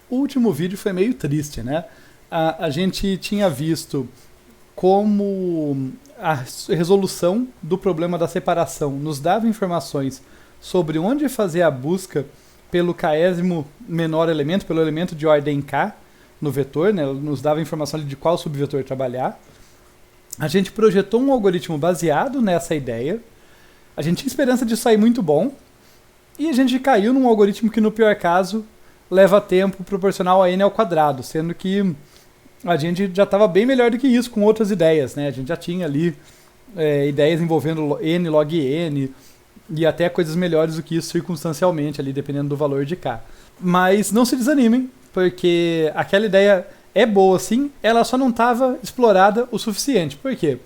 O último vídeo foi meio triste, né? A gente tinha visto como a resolução do problema da separação nos dava informações sobre onde fazer a busca pelo késimo menor elemento, pelo elemento de ordem k no vetor, né? Nos dava informação de qual subvetor trabalhar. A gente projetou um algoritmo baseado nessa ideia. A gente tinha esperança de sair muito bom. E a gente caiu num algoritmo que, no pior caso, leva tempo proporcional a n ao quadrado, sendo que a gente já estava bem melhor do que isso com outras ideias, né? A gente já tinha ali ideias envolvendo n log n e até coisas melhores do que isso circunstancialmente, ali, dependendo do valor de k. Mas não se desanimem, porque aquela ideia é boa sim, ela só não estava explorada o suficiente. Por quê?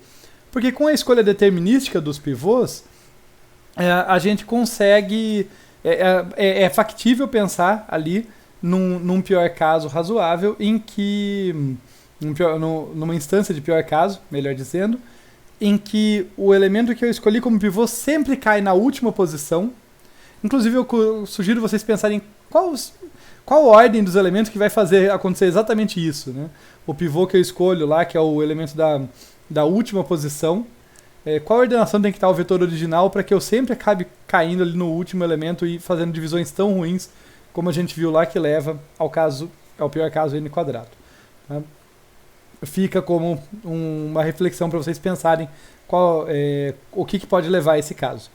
Porque com a escolha determinística dos pivôs, a gente consegue... É factível pensar ali num pior caso razoável em que... numa instância de pior caso, melhor dizendo, em que o elemento que eu escolhi como pivô sempre cai na última posição. Inclusive, eu sugiro vocês pensarem qual ordem dos elementos que vai fazer acontecer exatamente isso, né? O pivô que eu escolho lá, que é o elemento da última posição, qual ordenação tem que estar o vetor original para que eu sempre acabe caindo ali no último elemento e fazendo divisões tão ruins como a gente viu lá, que leva ao pior caso n quadrado. Tá? Fica como uma reflexão para vocês pensarem o que pode levar a esse caso.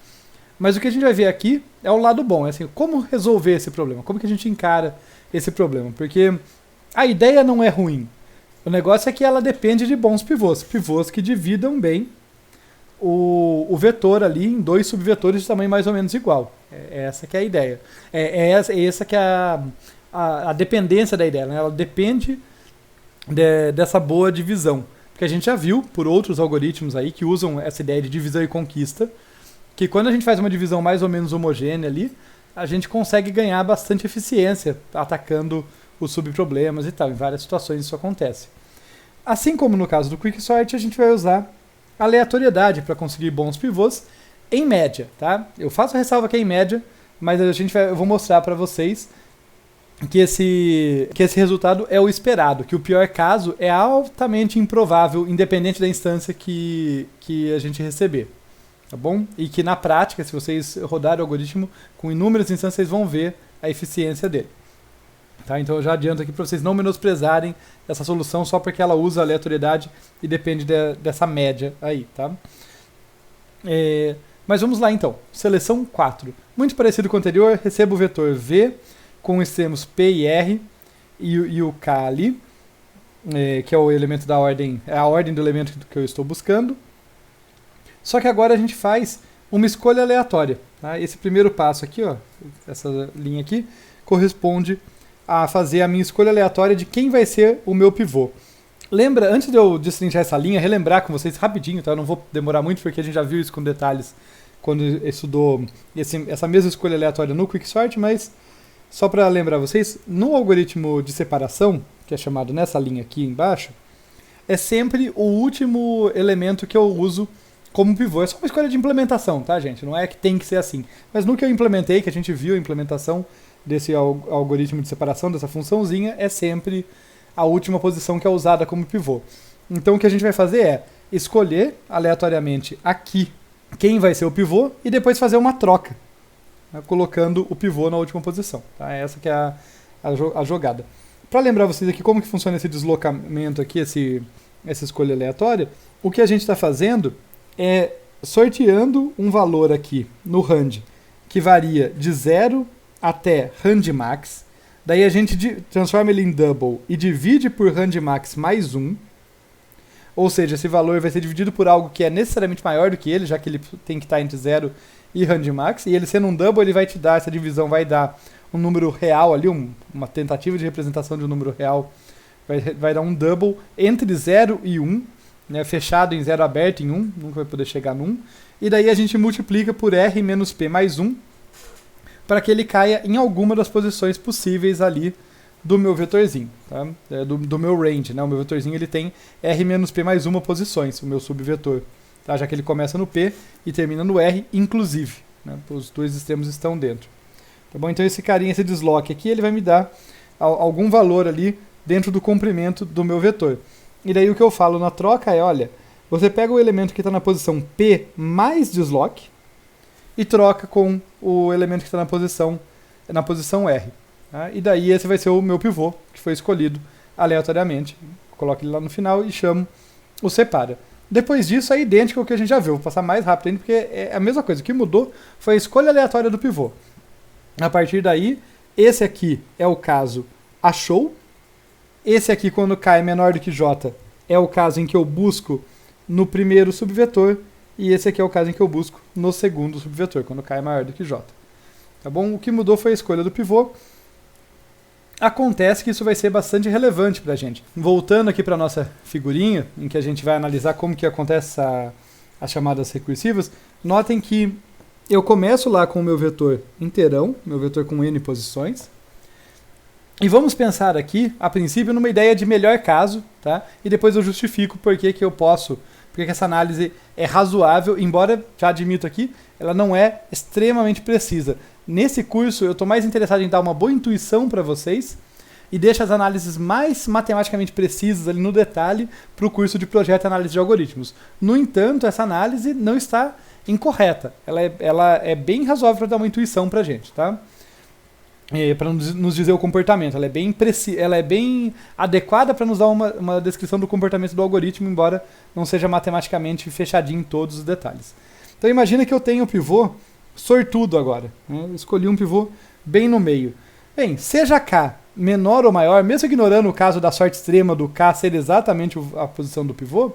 Mas o que a gente vai ver aqui é o lado bom, assim, como resolver esse problema, como que a gente encara esse problema, porque a ideia não é ruim, o negócio é que ela depende de bons pivôs que dividam bem o vetor ali em dois subvetores de tamanho mais ou menos igual. Essa que é a ideia. Essa que é a dependência da ideia, né? Ela depende dessa boa divisão. Porque a gente já viu por outros algoritmos aí que usam essa ideia de divisão e conquista, que quando a gente faz uma divisão mais ou menos homogênea ali, a gente consegue ganhar bastante eficiência atacando os subproblemas e tal. Em várias situações isso acontece. Assim como no caso do Quicksort, a gente vai usar aleatoriedade para conseguir bons pivôs em média, tá? Eu faço a ressalva que é em média, mas eu vou mostrar para vocês que esse resultado é o esperado, que o pior caso é altamente improvável, independente da instância que a gente receber, tá bom? E que na prática, se vocês rodarem o algoritmo com inúmeras instâncias, vocês vão ver a eficiência dele. Tá? Então eu já adianto aqui para vocês não menosprezarem essa solução só porque ela usa aleatoriedade e depende dessa média aí, tá? Mas vamos lá então. Seleção 4. Muito parecido com o anterior, recebo o vetor V com extremos P e R e o K ali, que é o elemento da ordem, é a ordem do elemento que eu estou buscando. Só que agora a gente faz uma escolha aleatória. Tá? Esse primeiro passo aqui, ó, essa linha aqui, corresponde a fazer a minha escolha aleatória de quem vai ser o meu pivô. Lembra, antes de eu destrinchar essa linha, relembrar com vocês rapidinho, tá? Eu não vou demorar muito porque a gente já viu isso com detalhes quando estudou essa mesma escolha aleatória no Quicksort, mas só para lembrar vocês, no algoritmo de separação, que é chamado nessa linha aqui embaixo, é sempre o último elemento que eu uso como pivô. É só uma escolha de implementação, tá, gente? Não é que tem que ser assim. Mas no que eu implementei, que a gente viu a implementação desse algoritmo de separação, dessa funçãozinha, é sempre a última posição que é usada como pivô. Então o que a gente vai fazer é escolher aleatoriamente aqui quem vai ser o pivô e depois fazer uma troca, né, colocando o pivô na última posição. Tá? Essa que é a jogada. Para lembrar vocês aqui como que funciona esse deslocamento aqui, essa escolha aleatória, o que a gente está fazendo é sorteando um valor aqui no rand que varia de 0 até randmax, daí a gente transforma ele em double e divide por randmax mais 1, ou seja, esse valor vai ser dividido por algo que é necessariamente maior do que ele, já que ele tem que estar entre 0 e randmax, e ele sendo um double, ele vai te dar, essa divisão vai dar um número real ali, uma tentativa de representação de um número real, vai dar um double entre 0 e 1, né, fechado em 0, aberto em 1, nunca vai poder chegar no 1, e daí a gente multiplica por r menos p mais 1, para que ele caia em alguma das posições possíveis ali do meu vetorzinho, tá? Do meu range, né? O meu vetorzinho ele tem r menos p mais 1 posições, o meu subvetor, tá? Já que ele começa no p e termina no r, inclusive, né? Os dois extremos estão dentro. Tá bom? Então esse carinha, esse desloque aqui, ele vai me dar algum valor ali dentro do comprimento do meu vetor. E daí o que eu falo na troca é, olha, você pega o elemento que está na posição P mais desloque e troca com o elemento que está na posição R. Tá? E daí esse vai ser o meu pivô, que foi escolhido aleatoriamente. Coloco ele lá no final e chamo o separa. Depois disso é idêntico ao que a gente já viu. Vou passar mais rápido ainda, porque é a mesma coisa. O que mudou foi a escolha aleatória do pivô. A partir daí, esse aqui é o caso achou. Esse aqui, quando K é menor do que J, é o caso em que eu busco no primeiro subvetor. E esse aqui é o caso em que eu busco no segundo subvetor, quando K é maior do que J. Tá bom? O que mudou foi a escolha do pivô. Acontece que isso vai ser bastante relevante para a gente. Voltando aqui para a nossa figurinha, em que a gente vai analisar como que acontece as chamadas recursivas, notem que eu começo lá com o meu vetor inteirão, meu vetor com n posições, e vamos pensar aqui, a princípio, numa ideia de melhor caso, tá? E depois eu justifico por que essa análise é razoável, embora, já admito aqui, ela não é extremamente precisa. Nesse curso, eu estou mais interessado em dar uma boa intuição para vocês e deixo as análises mais matematicamente precisas ali no detalhe para o curso de projeto e análise de algoritmos. No entanto, essa análise não está incorreta. Ela é bem razoável para dar uma intuição para a gente, tá? Para nos dizer o comportamento. Ela é bem adequada para nos dar uma descrição do comportamento do algoritmo, embora não seja matematicamente fechadinho em todos os detalhes. Então imagina que eu tenho o pivô sortudo agora. Né? Eu escolhi um pivô bem no meio. Bem, seja K menor ou maior, mesmo ignorando o caso da sorte extrema do K ser exatamente a posição do pivô,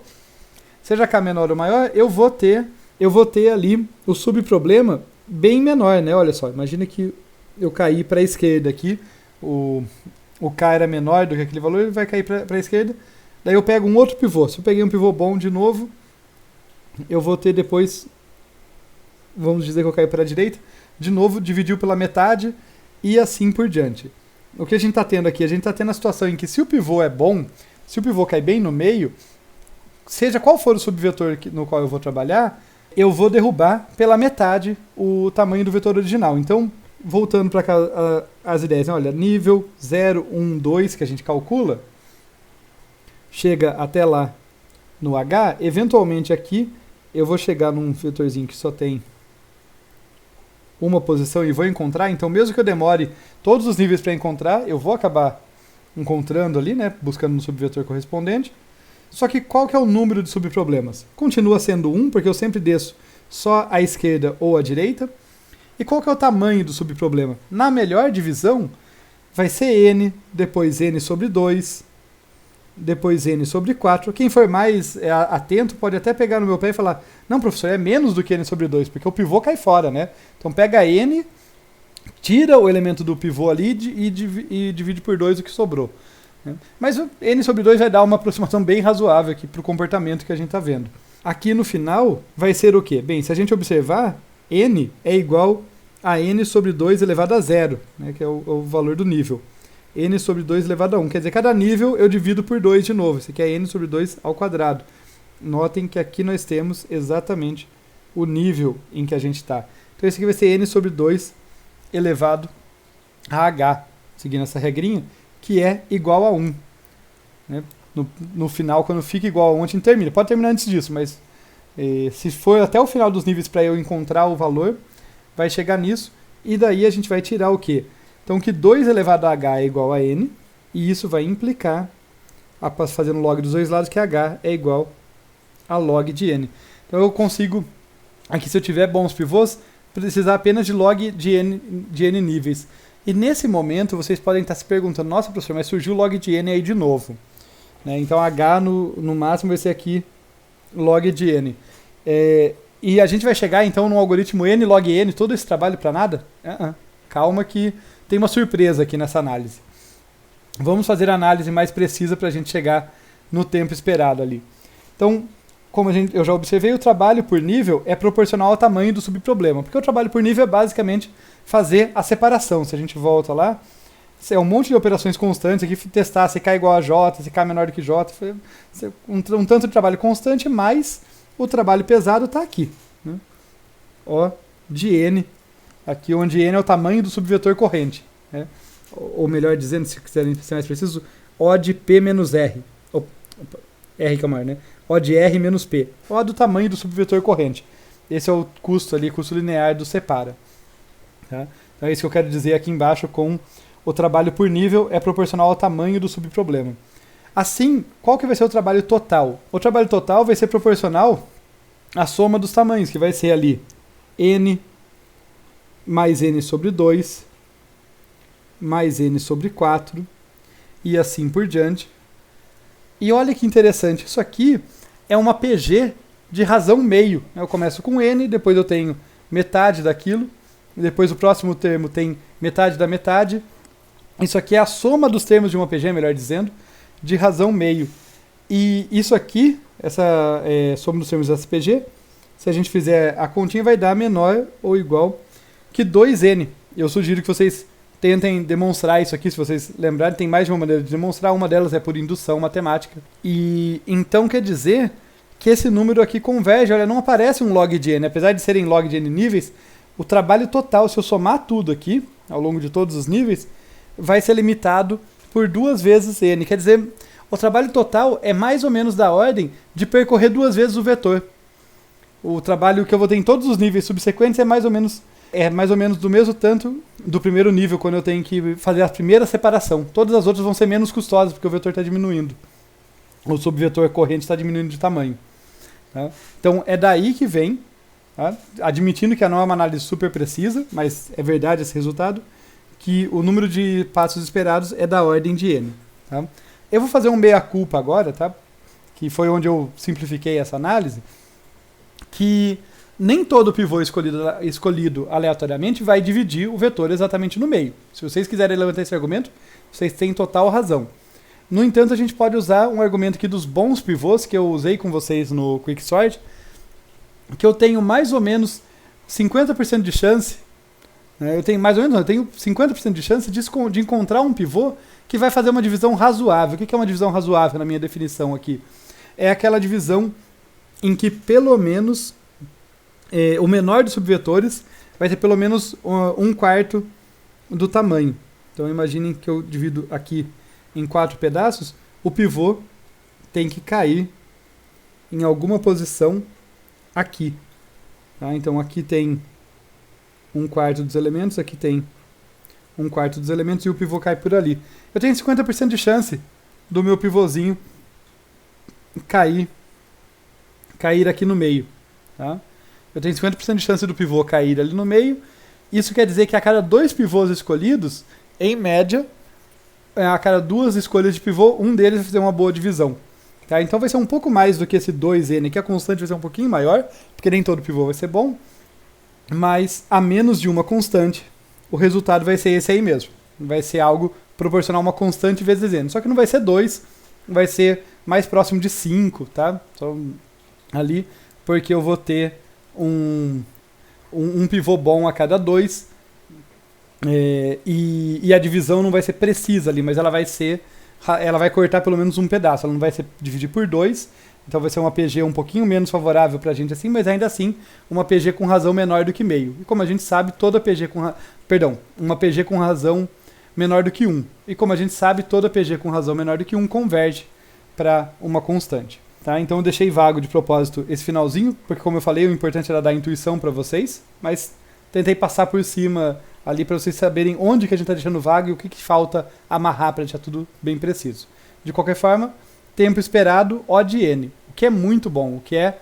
seja K menor ou maior, eu vou ter ali o subproblema bem menor, né? Olha só, imagina que eu caí para a esquerda aqui, o K era menor do que aquele valor, ele vai cair para a esquerda, daí eu pego um outro pivô. Se eu peguei um pivô bom de novo, eu vou ter depois, vamos dizer que eu caí para a direita, de novo dividiu pela metade e assim por diante. O que a gente está tendo aqui? A gente está tendo a situação em que se o pivô é bom, se o pivô cai bem no meio, seja qual for o subvetor no qual eu vou trabalhar, eu vou derrubar pela metade o tamanho do vetor original. Então, voltando para cá as ideias, olha, nível 0, 1, 2 que a gente calcula, chega até lá no H, eventualmente aqui eu vou chegar num vetorzinho que só tem uma posição e vou encontrar, então mesmo que eu demore todos os níveis para encontrar, eu vou acabar encontrando ali, né, buscando no subvetor correspondente. Só que qual que é o número de subproblemas? Continua sendo 1, porque eu sempre desço só à esquerda ou à direita. E qual que é o tamanho do subproblema? Na melhor divisão, vai ser n, depois n sobre 2, depois n sobre 4. Quem for mais atento pode até pegar no meu pé e falar, não, professor, é menos do que n sobre 2, porque o pivô cai fora, né? Então pega n, tira o elemento do pivô ali e divide por 2 o que sobrou. Mas o n sobre 2 vai dar uma aproximação bem razoável aqui para o comportamento que a gente está vendo. Aqui no final vai ser o quê? Bem, se a gente observar, n é igual a n sobre 2 elevado a 0, né, que é o valor do nível. N sobre 2 elevado a 1. Quer dizer, cada nível eu divido por 2 de novo. Isso aqui é n sobre 2 ao quadrado. Notem que aqui nós temos exatamente o nível em que a gente está. Então esse aqui vai ser n sobre 2 elevado a h, seguindo essa regrinha, que é igual a 1. Né? No final, quando fica igual a 1, a gente termina. Pode terminar antes disso, mas se for até o final dos níveis para eu encontrar o valor, vai chegar nisso, e daí a gente vai tirar o quê? Então que 2 elevado a h é igual a n, e isso vai implicar, fazendo log dos dois lados, que h é igual a log de n. Então eu consigo, aqui se eu tiver bons pivôs, precisar apenas de log de n níveis. E nesse momento vocês podem estar se perguntando, nossa professor, mas surgiu log de n aí de novo. Né? Então h no máximo vai ser aqui log de n. E a gente vai chegar então num algoritmo n log n, todo esse trabalho para nada? Calma que tem uma surpresa aqui nessa análise. Vamos fazer a análise mais precisa para a gente chegar no tempo esperado ali. Então, como eu já observei, o trabalho por nível é proporcional ao tamanho do subproblema, porque o trabalho por nível é basicamente fazer a separação. Se a gente volta lá, é um monte de operações constantes aqui, testar se K igual a J, se K menor do que J, um tanto de trabalho constante, mas o trabalho pesado está aqui. Né? De n, aqui onde n é o tamanho do subvetor corrente. Né? ou melhor dizendo, se quiserem ser mais preciso, O de P menos R. R que é o maior, né? O de R menos P. O do tamanho do subvetor corrente. Esse é o custo ali, custo linear do separa. Tá? Então é isso que eu quero dizer aqui embaixo com o trabalho por nível é proporcional ao tamanho do subproblema. Assim, qual que vai ser o trabalho total? O trabalho total vai ser proporcional à soma dos tamanhos, que vai ser ali N mais N sobre 2, mais N sobre 4, e assim por diante. E olha que interessante, isso aqui é uma PG de razão meio. Eu começo com N, depois eu tenho metade daquilo, depois o próximo termo tem metade da metade. Isso aqui é a soma dos termos de uma PG, melhor dizendo, de razão meio. E isso aqui, essa soma dos termos dessa PG, se a gente fizer a continha, vai dar menor ou igual que 2N. Eu sugiro que vocês tentem demonstrar isso aqui, se vocês lembrarem, tem mais de uma maneira de demonstrar, uma delas é por indução matemática. E então quer dizer que esse número aqui converge, olha, não aparece um log de n, apesar de serem log de n níveis, o trabalho total, se eu somar tudo aqui, ao longo de todos os níveis, vai ser limitado por 2 vezes n, quer dizer, o trabalho total é mais ou menos da ordem de percorrer 2 vezes o vetor. O trabalho que eu vou ter em todos os níveis subsequentes é mais ou menos do mesmo tanto do primeiro nível, quando eu tenho que fazer a primeira separação. Todas as outras vão ser menos custosas, porque o vetor está diminuindo. O subvetor corrente está diminuindo de tamanho. Tá? Então, é daí que vem, tá? Admitindo que não é uma análise super precisa, mas é verdade esse resultado, que o número de passos esperados é da ordem de n. Tá? Eu vou fazer um meia-culpa agora, tá? Que foi onde eu simplifiquei essa análise, que nem todo pivô escolhido aleatoriamente vai dividir o vetor exatamente no meio. Se vocês quiserem levantar esse argumento, vocês têm total razão. No entanto, a gente pode usar um argumento aqui dos bons pivôs, que eu usei com vocês no Quicksort, que eu tenho mais ou menos 50% de chance, né, eu tenho 50% de chance de encontrar um pivô que vai fazer uma divisão razoável. O que é uma divisão razoável na minha definição aqui? É aquela divisão em que pelo menos o menor dos subvetores vai ter pelo menos 1/4 do tamanho. Então imaginem que eu divido aqui em 4 pedaços, o pivô tem que cair em alguma posição aqui. Tá? Então aqui tem 1/4 dos elementos, aqui tem 1/4 dos elementos e o pivô cai por ali. Eu tenho 50% de chance do meu pivôzinho cair aqui no meio. Tá? Eu tenho 50% de chance do pivô cair ali no meio. Isso quer dizer que a cada 2 pivôs escolhidos, em média, a cada 2 escolhas de pivô, um deles vai fazer uma boa divisão. Tá? Então vai ser um pouco mais do que esse 2n, que a constante vai ser um pouquinho maior, porque nem todo pivô vai ser bom, mas a menos de uma constante, o resultado vai ser esse aí mesmo. Vai ser algo proporcional a uma constante vezes n. Só que não vai ser 2, vai ser mais próximo de 5, tá? Só ali, porque eu vou ter um pivô bom a cada 2, e a divisão não vai ser precisa ali, mas ela vai cortar pelo menos um pedaço, ela não vai ser dividir por 2, então vai ser uma PG um pouquinho menos favorável pra gente assim, mas ainda assim uma PG com razão menor do que meio. E como a gente sabe, uma PG com razão menor do que 1. E como a gente sabe, toda PG com razão menor do que 1 converge para uma constante. Tá? Então eu deixei vago de propósito esse finalzinho, porque como eu falei, o importante era dar intuição para vocês, mas tentei passar por cima ali para vocês saberem onde que a gente está deixando vago e o que falta amarrar para deixar tudo bem preciso. De qualquer forma, tempo esperado, O de n, o que é muito bom, o que é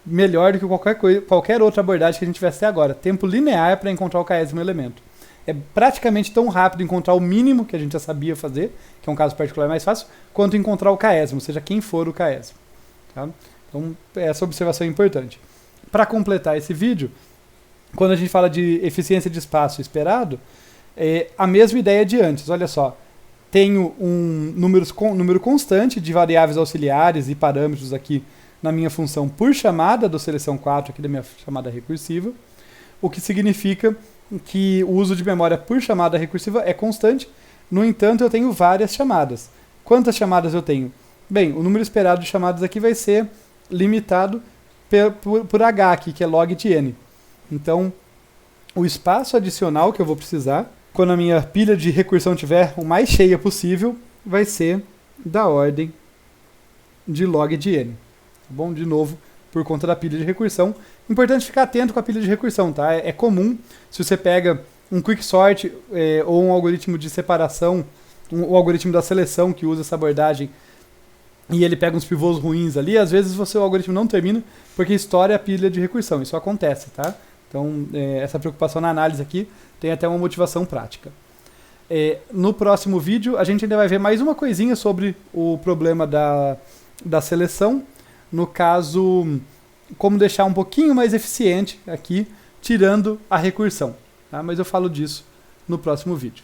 melhor do que qualquer outra abordagem que a gente tivesse até agora. Tempo linear para encontrar o késimo elemento. É praticamente tão rápido encontrar o mínimo, que a gente já sabia fazer, que é um caso particular mais fácil, quanto encontrar o késimo, seja quem for o késimo. Tá? Então, essa observação é importante. Para completar esse vídeo, quando a gente fala de eficiência de espaço esperado, é a mesma ideia de antes. Olha só, tenho um número constante de variáveis auxiliares e parâmetros aqui na minha função por chamada do seleção 4, aqui da minha chamada recursiva, o que significa que o uso de memória por chamada recursiva é constante. No entanto, eu tenho várias chamadas. Quantas chamadas eu tenho? Bem, o número esperado de chamadas aqui vai ser limitado por h aqui, que é log de n. Então, o espaço adicional que eu vou precisar quando a minha pilha de recursão estiver o mais cheia possível, vai ser da ordem de log de n. Tá bom? De novo, por conta da pilha de recursão. Importante ficar atento com a pilha de recursão, tá? É comum, se você pega um quicksort ou um algoritmo de separação, o algoritmo da seleção que usa essa abordagem, e ele pega uns pivôs ruins ali, às vezes o algoritmo não termina porque estoura a pilha de recursão. Isso acontece, tá? Então, essa preocupação na análise aqui tem até uma motivação prática. No próximo vídeo, a gente ainda vai ver mais uma coisinha sobre o problema da seleção. No caso, como deixar um pouquinho mais eficiente aqui, tirando a recursão. Tá? Mas eu falo disso no próximo vídeo.